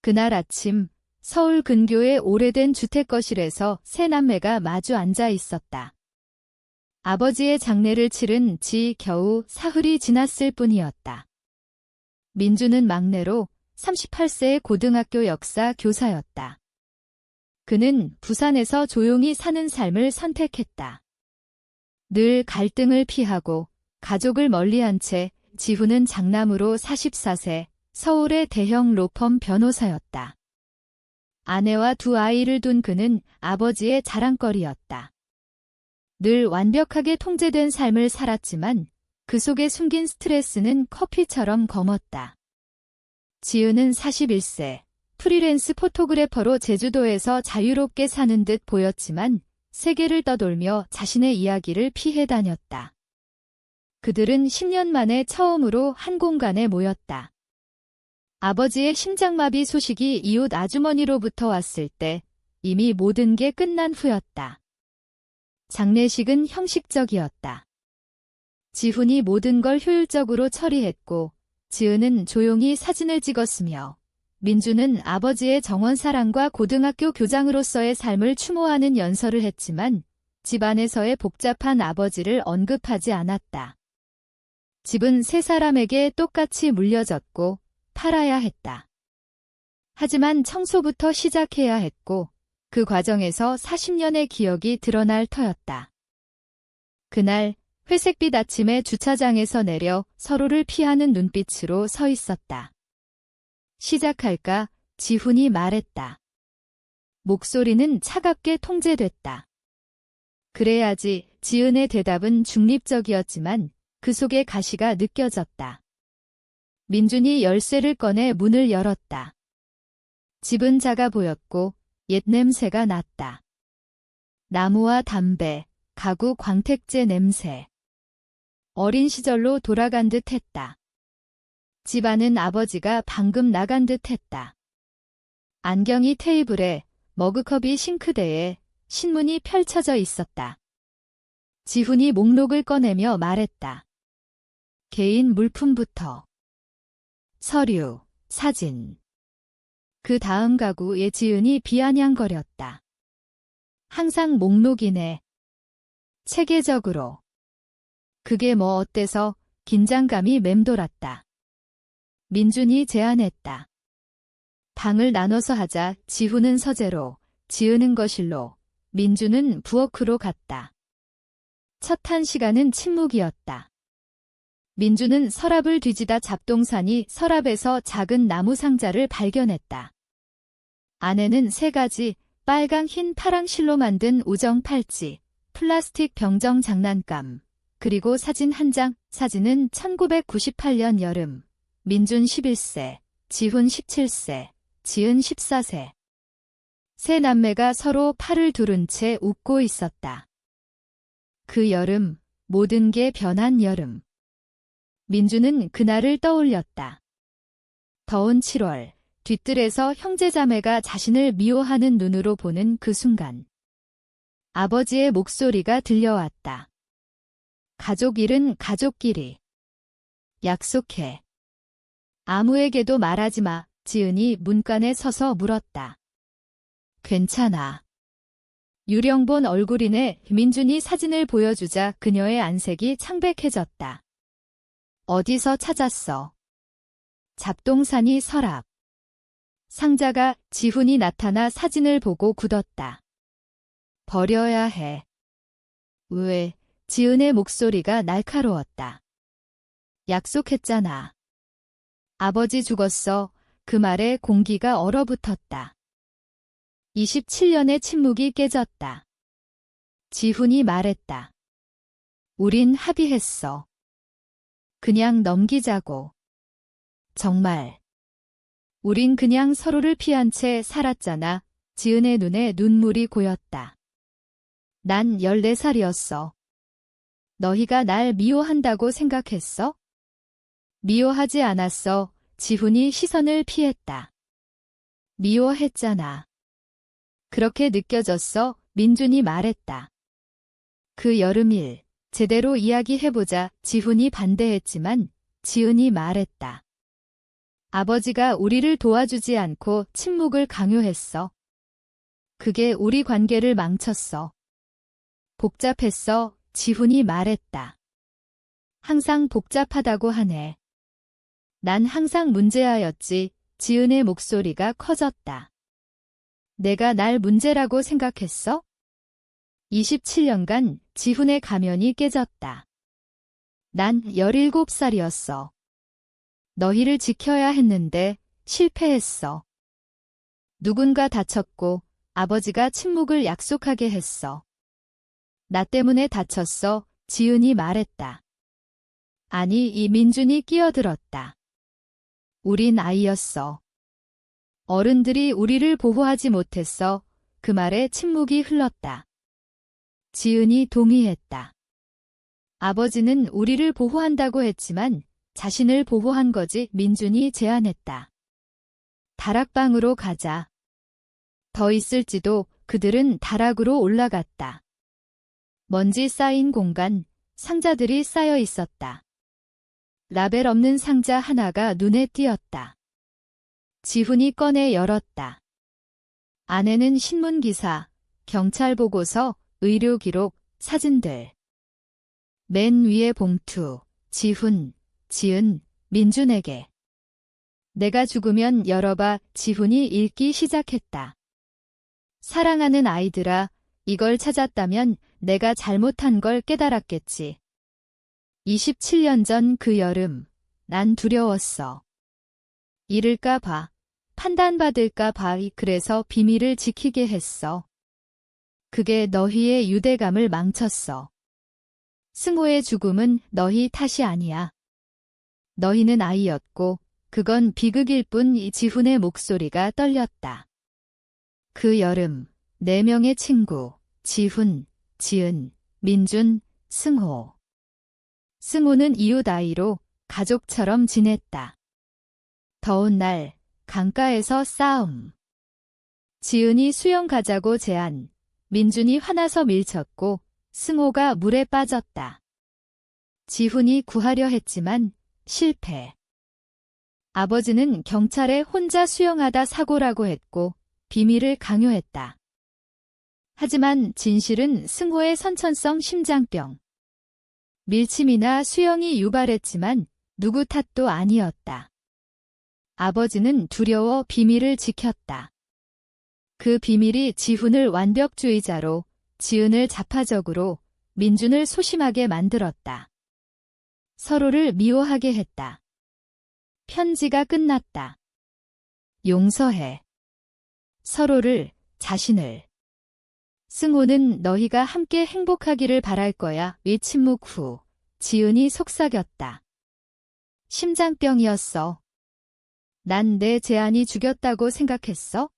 그날 아침 서울 근교의 오래된 주택거실에서 세 남매가 마주 앉아 있었다. 아버지의 장례를 치른 지 겨우 사흘이 지났을 뿐이었다. 민주는 막내로 38세의 고등학교 역사 교사였다. 그는 부산에서 조용히 사는 삶을 선택했다. 늘 갈등을 피하고 가족을 멀리한 채 지훈은 장남으로 44세 서울의 대형 로펌 변호사였다. 아내와 두 아이를 둔 그는 아버지의 자랑거리였다. 늘 완벽하게 통제된 삶을 살았지만 그 속에 숨긴 스트레스는 커피처럼 검었다. 지은은 41세, 프리랜스 포토그래퍼로 제주도에서 자유롭게 사는 듯 보였지만 세계를 떠돌며 자신의 이야기를 피해 다녔다. 그들은 10년 만에 처음으로 한 공간에 모였다. 아버지의 심장마비 소식이 이웃 아주머니로부터 왔을 때 이미 모든 게 끝난 후였다. 장례식은 형식적이었다. 지훈이 모든 걸 효율적으로 처리했고 지은은 조용히 사진을 찍었으며 민주는 아버지의 정원사랑과 고등학교 교장으로서의 삶을 추모하는 연설을 했지만 집안에서의 복잡한 아버지를 언급하지 않았다. 집은 세 사람에게 똑같이 물려졌고 팔아야 했다. 하지만 청소부터 시작해야 했고 그 과정에서 40년의 기억이 드러날 터였다. 그날 회색빛 아침에 주차장에서 내려 서로를 피하는 눈빛으로 서 있었다. 시작할까? 지훈이 말했다. 목소리는 차갑게 통제됐다. 그래야지. 지은의 대답은 중립적이었지만 그 속에 가시가 느껴졌다. 민준이 열쇠를 꺼내 문을 열었다. 집은 작아 보였고 옛 냄새가 났다. 나무와 담배, 가구 광택제 냄새. 어린 시절로 돌아간 듯 했다. 집 안은 아버지가 방금 나간 듯 했다. 안경이 테이블에, 머그컵이 싱크대에, 신문이 펼쳐져 있었다. 지훈이 목록을 꺼내며 말했다. 개인 물품부터. 서류, 사진. 그 다음 가구에 지은이 비아냥거렸다. 항상 목록이네. 체계적으로. 그게 뭐 어때서? 긴장감이 맴돌았다. 민준이 제안했다. 방을 나눠서 하자. 지훈은 서재로, 지은은 거실로, 민준은 부엌으로 갔다. 첫 한 시간은 침묵이었다. 민준은 서랍을 뒤지다 잡동사니 서랍에서 작은 나무 상자를 발견했다. 안에는 세 가지, 빨강, 흰, 파랑 실로 만든 우정 팔찌, 플라스틱 병정 장난감, 그리고 사진 한 장. 사진은 1998년 여름. 민준 11세, 지훈 17세, 지은 14세. 세 남매가 서로 팔을 두른 채 웃고 있었다. 그 여름, 모든 게 변한 여름. 민준은 그날을 떠올렸다. 더운 7월, 뒤뜰에서 형제자매가 자신을 미워하는 눈으로 보는 그 순간. 아버지의 목소리가 들려왔다. 가족 일은 가족끼리. 약속해. 아무에게도 말하지 마. 지은이 문간에 서서 물었다. 괜찮아. 유령 본 얼굴이네. 민준이 사진을 보여주자 그녀의 안색이 창백해졌다. 어디서 찾았어? 잡동사니 서랍. 상자가. 지훈이 나타나 사진을 보고 굳었다. 버려야 해. 왜? 지은의 목소리가 날카로웠다. 약속했잖아. 아버지 죽었어. 그 말에 공기가 얼어붙었다. 27년의 침묵이 깨졌다. 지훈이 말했다. 우린 합의했어. 그냥 넘기자고. 정말. 우린 그냥 서로를 피한 채 살았잖아. 지은의 눈에 눈물이 고였다. 난 14살이었어. 너희가 날 미워한다고 생각했어? 미워하지 않았어. 지훈이 시선을 피했다. 미워했잖아. 그렇게 느껴졌어. 민준이 말했다. 그 여름일, 제대로 이야기해보자. 지훈이 반대했지만 지은이 말했다. 아버지가 우리를 도와주지 않고 침묵을 강요했어. 그게 우리 관계를 망쳤어. 복잡했어, 지훈이 말했다. 항상 복잡하다고 하네. 난 항상 문제아였지. 지은의 목소리가 커졌다. 내가 날 문제라고 생각했어? 27년간 지훈의 가면이 깨졌다. 난 17살이었어. 너희를 지켜야 했는데 실패했어. 누군가 다쳤고 아버지가 침묵을 약속하게 했어. 나 때문에 다쳤어, 지은이 말했다. 아니, 이 민준이 끼어들었다. 우린 아이였어. 어른들이 우리를 보호하지 못했어. 그 말에 침묵이 흘렀다. 지은이 동의했다. 아버지는 우리를 보호한다고 했지만 자신을 보호한 거지. 민준이 제안했다. 다락방으로 가자. 더 있을지도. 그들은 다락으로 올라갔다. 먼지 쌓인 공간, 상자들이 쌓여 있었다. 라벨 없는 상자 하나가 눈에 띄었다. 지훈이 꺼내 열었다. 안에는 신문기사, 경찰 보고서, 의료 기록, 사진들. 맨 위에 봉투, 지훈, 지은, 민준에게. 내가 죽으면 열어봐. 지훈이 읽기 시작했다. 사랑하는 아이들아, 이걸 찾았다면 내가 잘못한 걸 깨달았겠지. 27년 전 그 여름, 난 두려웠어. 잃을까 봐, 판단받을까 봐. 그래서 비밀을 지키게 했어. 그게 너희의 유대감을 망쳤어. 승호의 죽음은 너희 탓이 아니야. 너희는 아이였고 그건 비극일 뿐. 이 지훈의 목소리가 떨렸다. 그 여름 4명의 친구, 지훈, 지은, 민준, 승호. 승호는 이웃 아이로 가족처럼 지냈다. 더운 날 강가에서 싸움. 지은이 수영 가자고 제안. 민준이 화나서 밀쳤고 승호가 물에 빠졌다. 지훈이 구하려 했지만 실패. 아버지는 경찰에 혼자 수영하다 사고라고 했고 비밀을 강요했다. 하지만 진실은 승호의 선천성 심장병. 밀침이나 수영이 유발했지만 누구 탓도 아니었다. 아버지는 두려워 비밀을 지켰다. 그 비밀이 지훈을 완벽주의자로, 지은을 자파적으로, 민준을 소심하게 만들었다. 서로를 미워하게 했다. 편지가 끝났다. 용서해. 서로를, 자신을. 승호는 너희가 함께 행복하기를 바랄 거야. 위 침묵 후 지은이 속삭였다. 심장병이었어. 난 내 제안이 죽였다고 생각했어?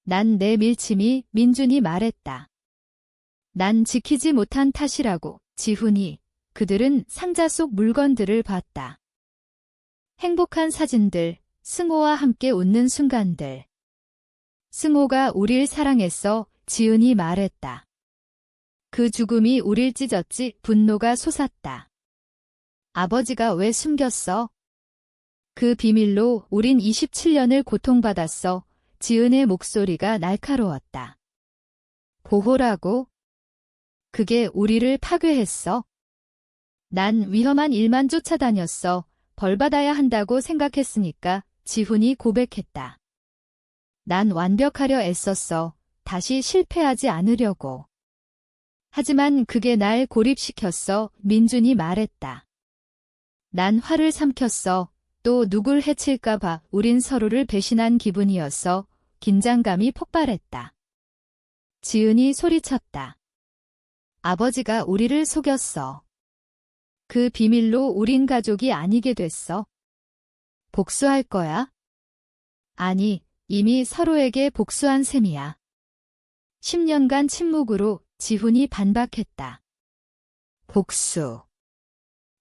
난 내 밀침이. 민준이 말했다. 난 지키지 못한 탓이라고. 지훈이. 그들은 상자 속 물건들을 봤다. 행복한 사진들, 승호와 함께 웃는 순간들. 승호가 우릴 사랑했어. 지은이 말했다. 그 죽음이 우릴 찢었지. 분노가 솟았다. 아버지가 왜 숨겼어? 그 비밀로 우린 27년을 고통받았어. 지은의 목소리가 날카로웠다. 보호라고? 그게 우리를 파괴했어. 난 위험한 일만 쫓아다녔어. 벌받아야 한다고 생각했으니까. 지훈이 고백했다. 난 완벽하려 애썼어. 다시 실패하지 않으려고. 하지만 그게 날 고립시켰어. 민준이 말했다. 난 화를 삼켰어. 또 누굴 해칠까 봐. 우린 서로를 배신한 기분이었어. 긴장감이 폭발했다. 지은이 소리쳤다. 아버지가 우리를 속였어. 그 비밀로 우린 가족이 아니게 됐어. 복수할 거야? 아니, 이미 서로에게 복수한 셈이야. 10년간 침묵으로 지훈이 반박했다. 복수.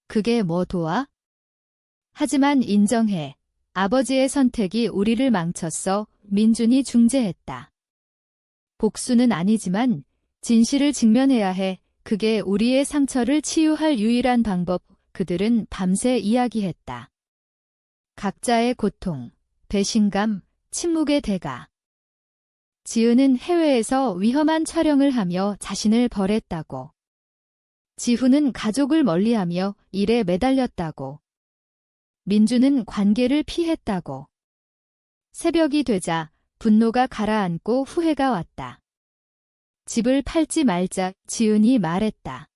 그게 뭐 도와? 하지만 인정해. 아버지의 선택이 우리를 망쳤어. 민준이 중재했다. 복수는 아니지만 진실을 직면해야 해. 그게 우리의 상처를 치유할 유일한 방법. 그들은 밤새 이야기했다. 각자의 고통, 배신감, 침묵의 대가. 지은은 해외에서 위험한 촬영을 하며 자신을 벌했다고. 지훈은 가족을 멀리하며 일에 매달렸다고. 민주는 관계를 피했다고. 새벽이 되자 분노가 가라앉고 후회가 왔다. 집을 팔지 말자 지은이 말했다.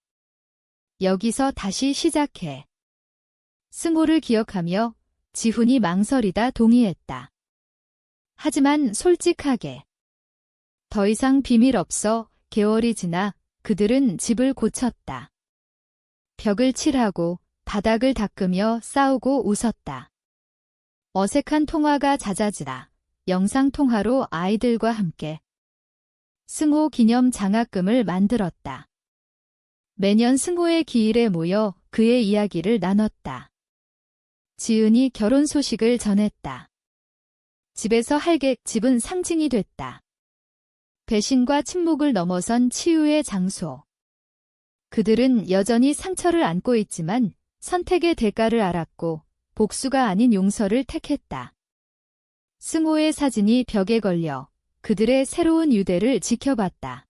여기서 다시 시작해. 승호를 기억하며 지훈이 망설이다 동의했다. 하지만 솔직하게. 더 이상 비밀 없어. 개월이 지나 그들은 집을 고쳤다. 벽을 칠하고 바닥을 닦으며 싸우고 웃었다. 어색한 통화가 잦아지다. 영상통화로 아이들과 함께 승호 기념 장학금을 만들었다. 매년 승호의 기일에 모여 그의 이야기를 나눴다. 지은이 결혼 소식을 전했다. 집에서 할게 집은 상징이 됐다. 배신과 침묵을 넘어선 치유의 장소. 그들은 여전히 상처를 안고 있지만 선택의 대가를 알았고 복수가 아닌 용서를 택했다. 승호의 사진이 벽에 걸려 그들의 새로운 유대를 지켜봤다.